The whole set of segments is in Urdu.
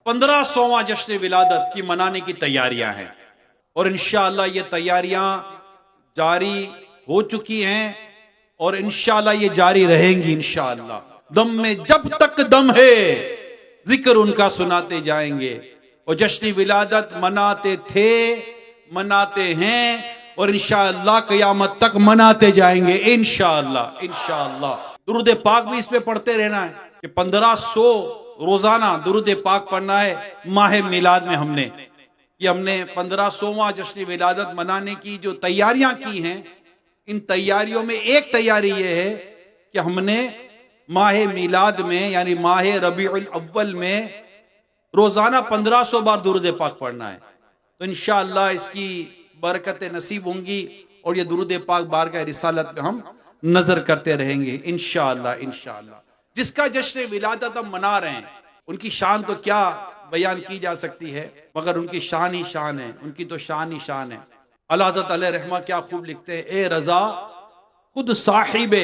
1500واں جشن ولادت کی منانے کی تیاریاں ہیں، اور انشاءاللہ یہ تیاریاں جاری ہو چکی ہیں اور انشاءاللہ یہ جاری رہیں گی انشاءاللہ۔ دم میں جب تک دم ہے ذکر ان کا سناتے جائیں گے، اور جشن ولادت مناتے تھے، مناتے ہیں، اور انشاءاللہ قیامت تک مناتے جائیں گے انشاءاللہ انشاءاللہ۔ درود پاک بھی اس پہ پڑھتے رہنا ہے کہ 1500 روزانہ درود پاک پڑھنا ہے ماہ میلاد میں۔ ہم نے 1500واں جشن ولادت منانے کی جو تیاریاں کی ہیں، ان تیاریوں میں ایک تیاری یہ ہے کہ ہم نے ماہ میلاد میں یعنی ماہ ربیع الاول میں روزانہ 1500 بار درود پاک پڑھنا ہے۔ تو انشاءاللہ اس کی برکتیں نصیب ہوں گی، اور یہ درود پاک بارگاہ رسالت میں ہم نظر کرتے رہیں گے انشاءاللہ انشاءاللہ۔ جس کا جشن ولادت ہم منا رہے ہیں، ان کی شان تو کیا بیان کی جا سکتی ہے، مگر ان کی شان ہی شان ہے، ان کی تو شان ہی شان ہے۔ اعلیٰ حضرت علیہ رحمہ کیا خوب لکھتے ہیں، اے رضا خود صاحب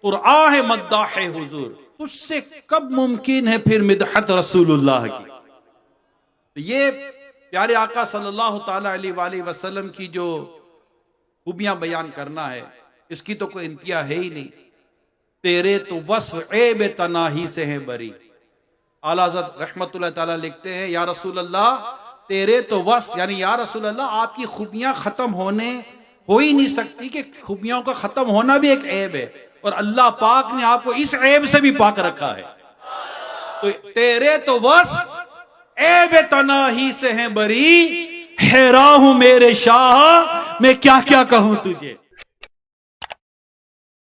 قرآن ہے مداح حضور، اس سے کب ممکن ہے پھر مدحت رسول اللہ کی۔ یہ پیارے آقا صلی اللہ تعالی علیہ وآلہ وسلم کی جو خوبیاں بیان کرنا ہے، اس کی تو کوئی انتہا ہے ہی نہیں۔ تیرے تو وصف عیب تناہی سے ہیں بری۔ اعلیٰ حضرت رحمت اللہ تعالی لکھتے ہیں، یا رسول اللہ تیرے تو وصف، یعنی یا رسول اللہ آپ کی خوبیاں ختم ہو ہی نہیں سکتی، کہ خوبیوں کا ختم ہونا بھی ایک عیب ہے، اور اللہ پاک نے آپ کو اس عیب سے بھی پاک رکھا ہے۔ تو تیرے تو وصف عیب تناہی سے ہیں بری، حیران ہوں میرے شاہ میں کیا کیا کہوں تجھے۔